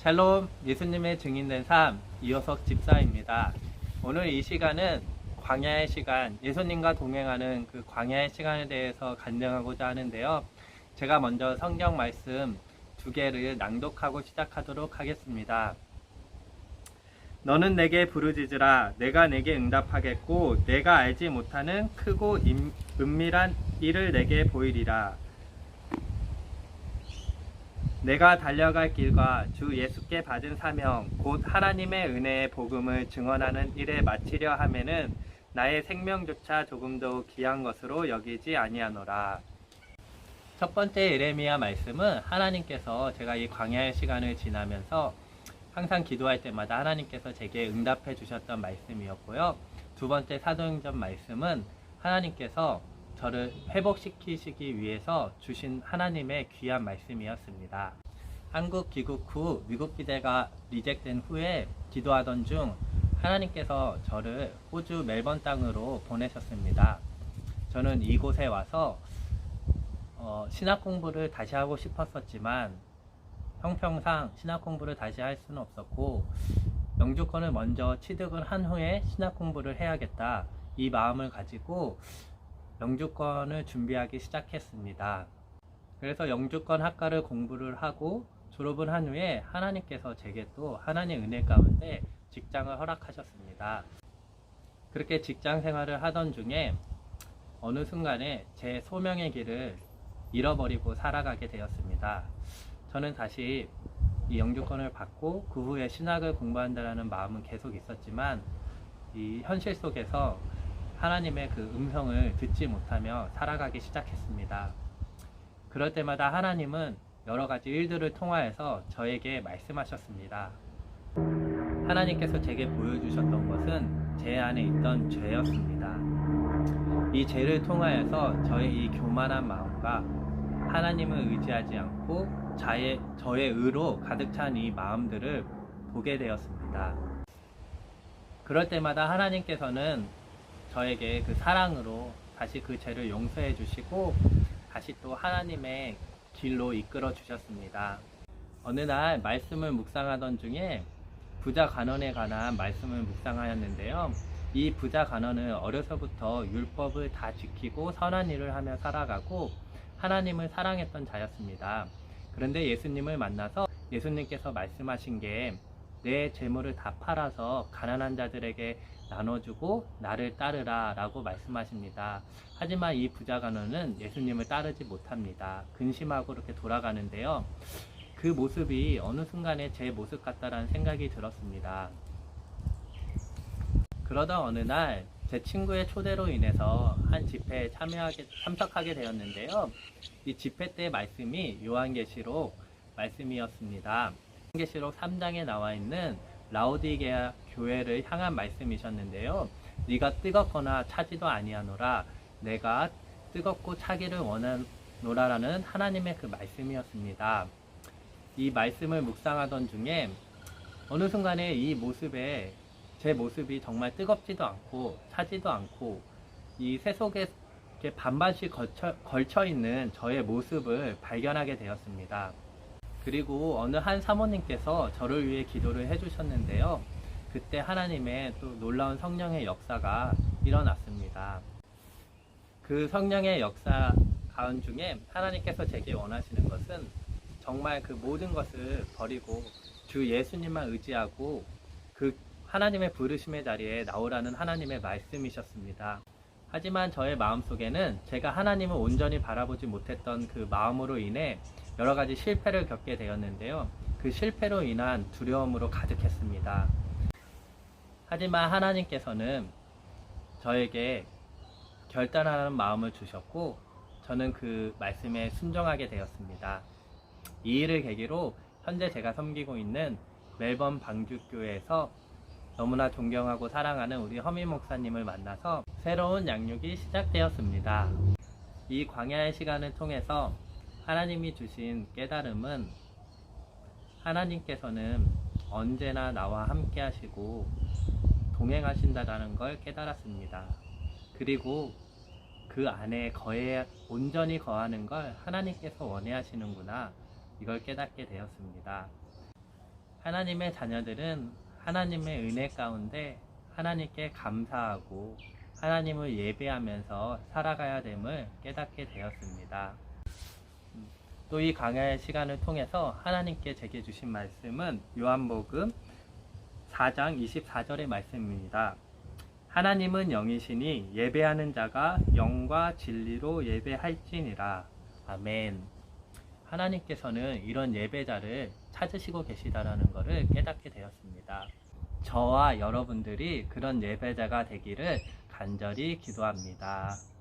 샬롬, 예수님의 증인된 삶, 이호석 집사입니다. 오늘 이 시간은 광야의 시간, 예수님과 동행하는 그 광야의 시간에 대해서 간증하고자 하는데요. 제가 먼저 성경 말씀 2개를 낭독하고 시작하도록 하겠습니다. 너는 내게 부르짖으라. 내가 내게 응답하겠고 내가 알지 못하는 크고 은밀한 일을 내게 보이리라. 내가 달려갈 길과 주 예수께 받은 사명 곧 하나님의 은혜의 복음을 증언하는 일에 마치려 하면은 나의 생명조차 조금도 귀한 것으로 여기지 아니하노라. 첫 번째 예레미야 말씀은 하나님께서 제가 이 광야의 시간을 지나면서 항상 기도할 때마다 하나님께서 제게 응답해 주셨던 말씀이었고요. 두 번째 사도행전 말씀은 하나님께서 저를 회복시키시기 위해서 주신 하나님의 귀한 말씀이었습니다. 한국 귀국 후 미국 비자가 리젝된 후에 기도하던 중 하나님께서 저를 호주 멜번 땅으로 보내셨습니다. 저는 이곳에 와서 신학 공부를 다시 하고 싶었었지만 형평상 신학 공부를 다시 할 수는 없었고 영주권을 먼저 취득을 한 후에 신학 공부를 해야겠다, 이 마음을 가지고 영주권을 준비하기 시작했습니다. 그래서 영주권 학과를 공부를 하고 졸업을 한 후에 하나님께서 제게 또 하나님 은혜 가운데 직장을 허락하셨습니다. 그렇게 직장 생활을 하던 중에 어느 순간에 제 소명의 길을 잃어버리고 살아가게 되었습니다. 저는 다시 이 영주권을 받고 그 후에 신학을 공부한다는 마음은 계속 있었지만 이 현실 속에서 하나님의 그 음성을 듣지 못하며 살아가기 시작했습니다. 그럴 때마다 하나님은 여러 가지 일들을 통하여서 저에게 말씀하셨습니다. 하나님께서 제게 보여주셨던 것은 제 안에 있던 죄였습니다. 이 죄를 통하여서 저의 이 교만한 마음과 하나님을 의지하지 않고 저의 의로 가득 찬 이 마음들을 보게 되었습니다. 그럴 때마다 하나님께서는 저에게 그 사랑으로 다시 그 죄를 용서해 주시고 다시 또 하나님의 길로 이끌어 주셨습니다. 어느 날 말씀을 묵상하던 중에 부자 간원에 관한 말씀을 묵상하였는데요. 이 부자 간원은 어려서부터 율법을 다 지키고 선한 일을 하며 살아가고 하나님을 사랑했던 자였습니다. 그런데 예수님을 만나서 예수님께서 말씀하신 게 내 재물을 다 팔아서 가난한 자들에게 나눠주고 나를 따르라 라고 말씀하십니다. 하지만 이 부자 간원은 예수님을 따르지 못합니다. 근심하고 이렇게 돌아가는데요. 그 모습이 어느 순간에 제 모습 같다라는 생각이 들었습니다. 그러다 어느 날 제 친구의 초대로 인해서 한 집회에 참석하게 되었는데요. 이 집회 때 말씀이 요한계시록 말씀이었습니다. 요한계시록 3장에 나와 있는 라오디게아 교회를 향한 말씀이셨는데요. 네가 뜨겁거나 차지도 아니하노라. 내가 뜨겁고 차기를 원하노라라는 하나님의 그 말씀이었습니다. 이 말씀을 묵상하던 중에 어느 순간에 이 모습에 제 모습이 정말 뜨겁지도 않고 차지도 않고 이 새 속에 반반씩 걸쳐 있는 저의 모습을 발견하게 되었습니다. 그리고 어느 한 사모님께서 저를 위해 기도를 해주셨는데요. 그때 하나님의 또 놀라운 성령의 역사가 일어났습니다. 그 성령의 역사 가운 중에 하나님께서 제게 원하시는 것은 정말 그 모든 것을 버리고 주 예수님만 의지하고 그 하나님의 부르심의 자리에 나오라는 하나님의 말씀이셨습니다. 하지만 저의 마음속에는 제가 하나님을 온전히 바라보지 못했던 그 마음으로 인해 여러 가지 실패를 겪게 되었는데요. 그 실패로 인한 두려움으로 가득했습니다. 하지만 하나님께서는 저에게 결단하는 마음을 주셨고 저는 그 말씀에 순종하게 되었습니다. 이 일을 계기로 현재 제가 섬기고 있는 멜번 방주교회에서 너무나 존경하고 사랑하는 우리 허미 목사님을 만나서 새로운 양육이 시작되었습니다. 이 광야의 시간을 통해서 하나님이 주신 깨달음은 하나님께서는 언제나 나와 함께 하시고 동행하신다라는 걸 깨달았습니다. 그리고 그 안에 온전히 거하는 걸 하나님께서 원해하시는구나, 이걸 깨닫게 되었습니다. 하나님의 자녀들은 하나님의 은혜 가운데 하나님께 감사하고 하나님을 예배하면서 살아가야 됨을 깨닫게 되었습니다. 또 이 강야의 시간을 통해서 하나님께 제게 주신 말씀은 요한복음 4장 24절의 말씀입니다. 하나님은 영이시니 예배하는 자가 영과 진리로 예배할지니라. 아멘. 하나님께서는 이런 예배자를 찾으시고 계시다라는 것을 깨닫게 되었습니다. 저와 여러분들이 그런 예배자가 되기를 간절히 기도합니다.